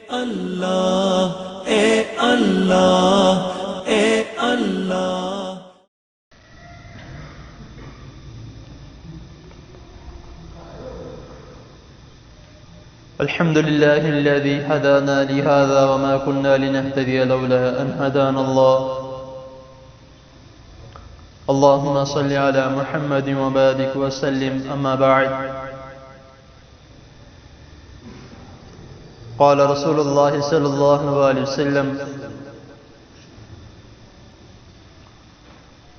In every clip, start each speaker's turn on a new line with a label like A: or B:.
A: اللہ اے اللہ اے اللہ۔
B: الحمد لله الذي هدانا لهذا وما كنا لنهتدي لولا أن هدانا الله. اللهم صل على محمد وبارك وسلم. أما بعد، قال رسول الله صلى الله عليه وسلم: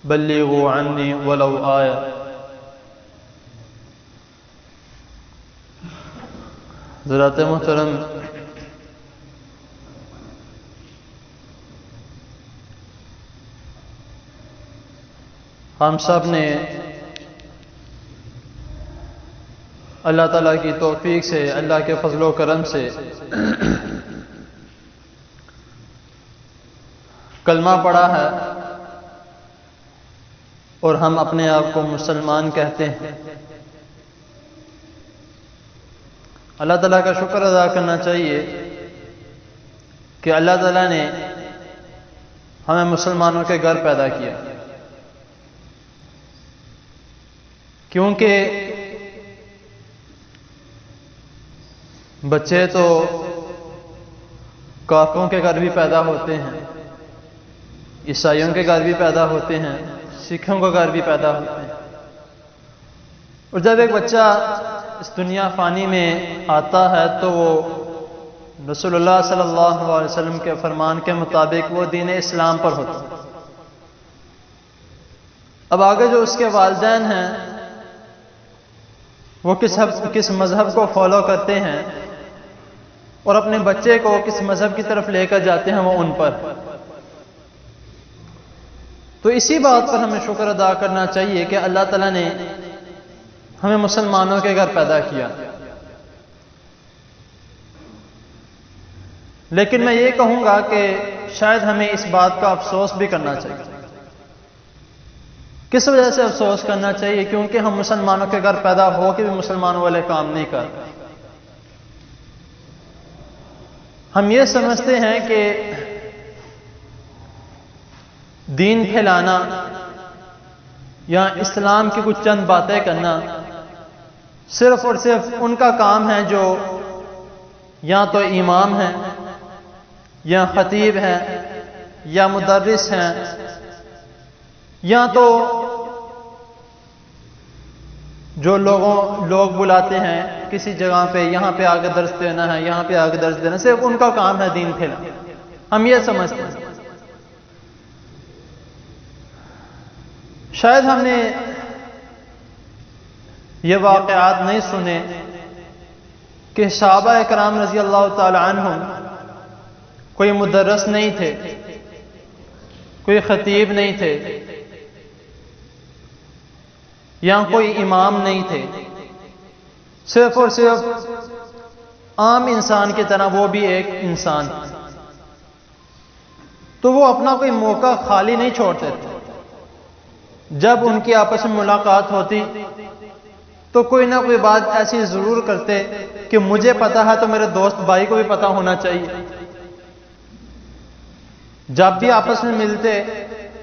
B: بلغوا عني ولو آية. حضرات محترم، ہم سب نے اللہ تعالیٰ کی توفیق سے، اللہ کے فضل و کرم سے کلمہ پڑھا ہے اور ہم اپنے آپ کو مسلمان کہتے ہیں۔ اللہ تعالیٰ کا شکر ادا کرنا چاہیے کہ اللہ تعالیٰ نے ہمیں مسلمانوں کے گھر پیدا کیا، کیونکہ بچے تو کافروں کے گھر بھی پیدا ہوتے ہیں، عیسائیوں کے گھر بھی پیدا ہوتے ہیں، سکھوں کے گھر بھی پیدا ہوتے ہیں، اور جب ایک بچہ اس دنیا فانی میں آتا ہے تو وہ رسول اللہ صلی اللہ علیہ وسلم کے فرمان کے مطابق وہ دین اسلام پر ہوتا ہے۔ اب آگے جو اس کے والدین ہیں وہ کس مذہب کو فالو کرتے ہیں اور اپنے بچے کو کس مذہب کی طرف لے کر جاتے ہیں وہ ان پر۔ تو اسی بات پر ہمیں شکر ادا کرنا چاہیے کہ اللہ تعالیٰ نے ہمیں مسلمانوں کے گھر پیدا کیا۔ لیکن میں یہ کہوں گا کہ شاید ہمیں اس بات کا افسوس بھی کرنا چاہیے۔ کس وجہ سے افسوس کرنا چاہیے؟ کیونکہ ہم مسلمانوں کے گھر پیدا ہو کے بھی مسلمانوں والے کام نہیں کرتے۔ ہم یہ سمجھتے ہیں کہ دین پھیلانا یا اسلام کی کچھ چند باتیں کرنا صرف اور صرف ان کا کام ہے جو یا تو امام ہیں یا خطیب ہیں یا مدرس ہیں یا تو جو لوگ بلاتے ہیں کسی جگہ پہ، یہاں پہ آگے درس دینا ہے، یہاں پہ آگے درس دینا، صرف ان کا کام ہے دین پھیلانا۔ ہم یہ سمجھتے ہیں۔ شاید ہم نے یہ واقعات نہیں سنے کہ صحابہ اکرام رضی اللہ تعالی عنہم کوئی مدرس نہیں تھے، کوئی خطیب نہیں تھے یا کوئی امام نہیں تھے، صرف اور صرف عام انسان کی طرح وہ بھی ایک انسان تھے۔ تو وہ اپنا کوئی موقع خالی نہیں چھوڑتے تھے۔ جب ان کی آپس میں ملاقات ہوتی تو کوئی نہ کوئی بات ایسی ضرور کرتے کہ مجھے پتا ہے تو میرے دوست بھائی کو بھی پتا ہونا چاہیے۔ جب بھی آپس میں ملتے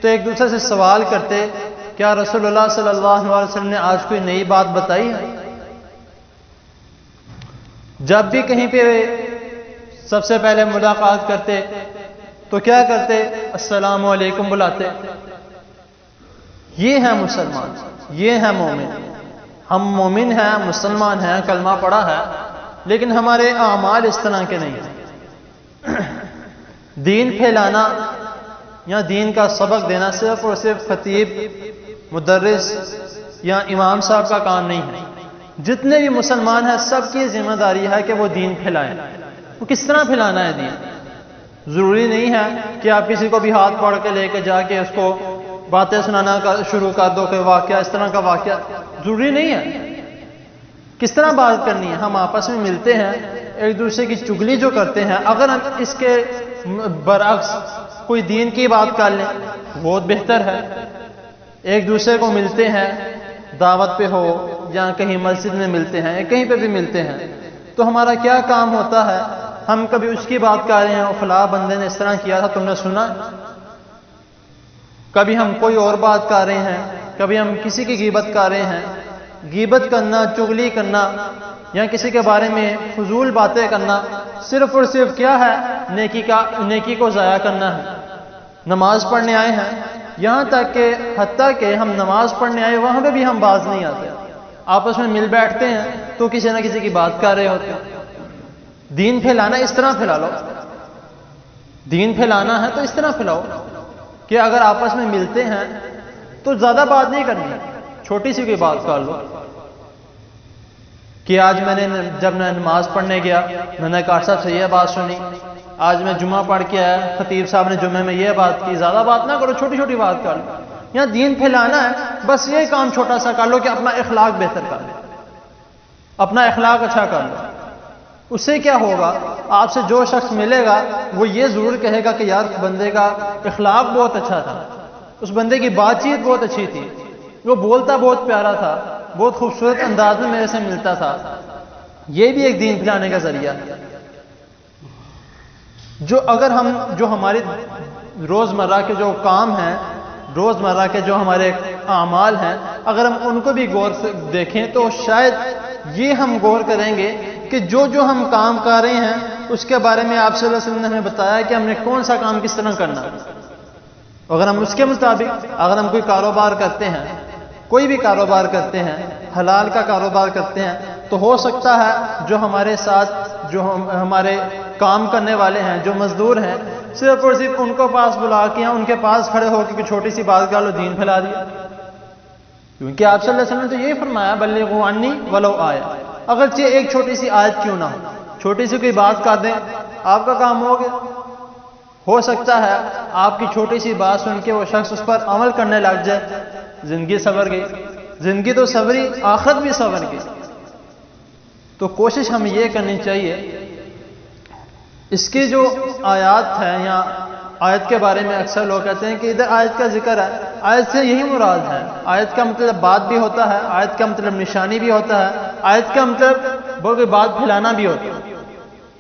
B: تو ایک دوسرے سے سوال کرتے، کیا رسول اللہ صلی اللہ علیہ وسلم نے آج کوئی نئی بات بتائی ہے؟ جب بھی کہیں پہ سب سے پہلے ملاقات کرتے تو کیا کرتے؟ السلام علیکم بلاتے۔ یہ ہے مسلمان، یہ ہے مومن۔ ہم مومن ہیں، مسلمان ہیں، کلمہ پڑھا ہے، لیکن ہمارے اعمال اس طرح کے نہیں ہیں۔ دین پھیلانا یا دین کا سبق دینا صرف اور صرف خطیب، مدرس یا امام صاحب کا کام نہیں ہے۔ جتنے بھی مسلمان ہیں سب کی ذمہ داری ہے کہ وہ دین پھیلائیں۔ وہ کس طرح پھیلانا ہے دین؟ ضروری نہیں ہے کہ آپ کسی کو بھی ہاتھ پکڑ کے لے کے جا کے اس کو باتیں سنانا شروع کر دو کہ واقعہ اس طرح کا واقعہ، ضروری نہیں ہے۔ کس طرح بات کرنی ہے؟ ہم آپس میں ملتے ہیں، ایک دوسرے کی چگلی جو کرتے ہیں، اگر ہم اس کے برعکس کوئی دین کی بات کر لیں بہت بہتر ہے۔ ایک دوسرے کو ملتے ہیں، دعوت پہ ہو یا کہیں مسجد میں ملتے ہیں یا کہیں پہ بھی ملتے ہیں، تو ہمارا کیا کام ہوتا ہے ہم کبھی اس کی بات کر رہے ہیں فلاں بندے نے اس طرح کیا تھا، تم نے سنا؟ کبھی ہم کوئی اور بات کر رہے ہیں، کبھی ہم کسی کی غیبت کر رہے ہیں۔ غیبت کرنا، چغلی کرنا یا کسی کے بارے میں فضول باتیں کرنا صرف اور صرف کیا ہے؟ نیکی کو ضائع کرنا ہے۔ نماز پڑھنے آئے ہیں، یہاں تک کہ حتیٰ کہ ہم نماز پڑھنے آئے وہاں پہ بھی ہم باز نہیں آتے، آپس میں مل بیٹھتے ہیں تو کسی نہ کسی کی بات کر رہے ہوتے ہیں۔ دین پھیلانا اس طرح پھیلا لو، دین پھیلانا ہے تو اس طرح پھیلاؤ کہ اگر آپس میں ملتے ہیں تو زیادہ بات نہیں کرنی، چھوٹی سی کوئی بات کر لو کہ آج میں نے جب میں نماز پڑھنے گیا میں نے کاٹ صاحب سے یہ بات سنی، آج میں جمعہ پڑھ کے آیا خطیب صاحب نے جمعے میں یہ بات کی۔ زیادہ بات نہ کرو، چھوٹی چھوٹی بات کر لو۔ یہاں دین پھیلانا ہے، بس یہ کام چھوٹا سا کر لو کہ اپنا اخلاق بہتر کر لو، اپنا اخلاق اچھا کر لو۔ اس سے کیا ہوگا؟ آپ سے جو شخص ملے گا وہ یہ ضرور کہے گا کہ یار بندے کا اخلاق بہت اچھا تھا، اس بندے کی بات چیت بہت اچھی تھی، وہ بولتا بہت پیارا تھا، بہت خوبصورت انداز میں میرے سے ملتا تھا۔ یہ بھی ایک دین پھیلانے کا ذریعہ ہے۔ جو ہماری روزمرہ کے جو کام ہیں، روزمرہ کے جو ہمارے اعمال ہیں، اگر ہم ان کو بھی غور سے دیکھیں تو شاید یہ ہم غور کریں گے کہ جو ہم کام کر رہے ہیں اس کے بارے میں آپ صلی اللہ علیہ وسلم نے ہمیں بتایا کہ ہم نے کون سا کام کس طرح کرنا ہے۔ اگر ہم اس کے مطابق اگر ہم کوئی کاروبار کرتے ہیں، کوئی بھی کاروبار کرتے ہیں، حلال کا کاروبار کرتے ہیں، تو ہو سکتا ہے جو ہمارے ساتھ جو ہمارے کام کرنے والے ہیں، جو مزدور ہیں، صرف اور صرف ان کو پاس بلا کے یا ان کے پاس کھڑے ہو کے چھوٹی سی بات کر لو، دین پھیلا دیا۔ کیونکہ آپ صلی اللہ علیہ وسلم نے تو یہی فرمایا بلغوا عنی ولو آیہ، اگرچہ ایک چھوٹی سی آیت کیوں نہ ہو، چھوٹی سی کوئی بات کر دیں، آپ کا کام ہو گیا۔ ہو سکتا ہے آپ کی چھوٹی سی بات سن کے وہ شخص اس پر عمل کرنے لگ جائے، زندگی سنور گئی، زندگی تو سنوری، آخرت بھی سنور گئی۔ تو کوشش ہمیں یہ کرنی چاہیے، اس کی جو آیات ہیں یا آیت کے بارے میں اکثر لوگ کہتے ہیں کہ ادھر آیت کا ذکر ہے، آیت سے یہی مراد ہے، آیت کا مطلب بات بھی ہوتا ہے، آیت کا مطلب نشانی بھی ہوتا ہے، آیت کا مطلب بلکہ بات پھیلانا بھی ہوتا ہے۔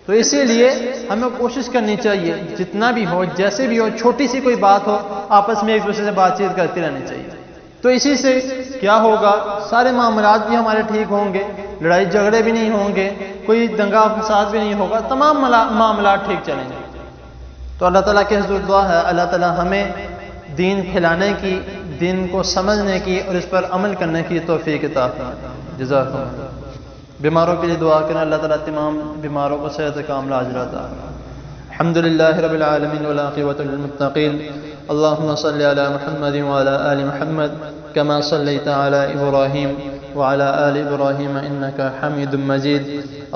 B: تو اسی لیے ہمیں کوشش کرنی چاہیے جتنا بھی ہو، جیسے بھی ہو، چھوٹی سی کوئی بات ہو، آپس میں ایک دوسرے سے بات چیت کرتی رہنی چاہیے۔ تو اسی سے کیا ہوگا؟ سارے معاملات بھی ہمارے ٹھیک ہوں گے، لڑائی جھگڑے بھی نہیں ہوں گے، کوئی دنگا فساد بھی نہیں ہوگا، تمام معاملات ٹھیک چلیں گے۔ تو اللہ تعالیٰ کے حضور دعا ہے اللہ تعالیٰ ہمیں دین پھیلانے کی، دین کو سمجھنے کی اور اس پر عمل کرنے کی توفیق عطا فرمائے۔ جزاکم اللہ۔ بیماروں کے لیے دعا کریں، اللہ تعالیٰ تمام بیماروں کو صحت کاملہ عاجلہ عطا فرمائے۔ الحمد للہ رب العالمین والعاقبۃ للمتقین، اللهم صل على محمد وعلى آل محمد كما صليت على إبراهيم وعلى آل إبراهيم إنك حميد مجيد،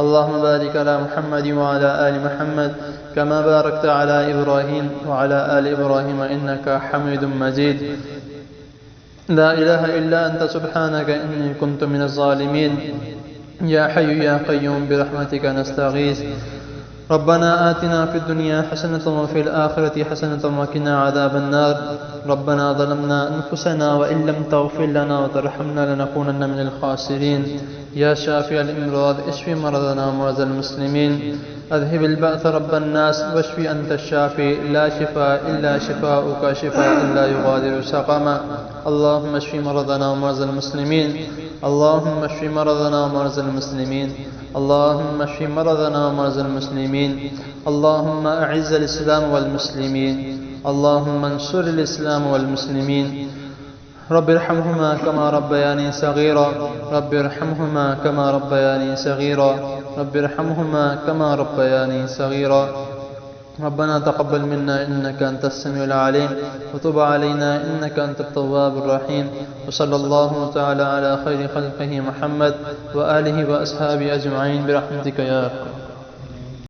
B: اللهم بارك على محمد وعلى آل محمد كما باركت على إبراهيم وعلى آل إبراهيم إنك حميد مجيد، لا إله إلا أنت سبحانك إني كنت من الظالمين، يا حي يا قيوم برحمتك نستغيث، ربنا آتنا في الدنيا حسنة وفي الآخرة حسنة وقنا عذاب النار، ربنا ظلمنا أنفسنا وإن لم تغفر لنا وترحمنا لنكونن من الخاسرين، يا شافي الأمراض اشف مرضنا ومرضى المسلمين، أذهب البأس رب الناس واشف أنت الشافي، لا شفاء إلا شفاؤك شفاء لا يغادر سقما، اللهم اشف مرضنا ومرضى المسلمين، اللهم اشف مرضنا ومرضى المسلمين، اللهم اشف مرضنا ومرضى المسلمين، اللهم أعز الإسلام والمسلمين، اللهم انصر الإسلام والمسلمين، رب ارحمهما كما ربياني صغيرا، رب ارحمهما كما ربياني صغيرا، رب ارحمهما كما ربياني صغيرا، ربنا تقبل منا إنك أنت السميع العليم وتب علينا إنك أنت التواب الرحيم، وصلى الله تعالى على خير خلقه محمد وآله وأصحابه أجمعين برحمتك يا أرحم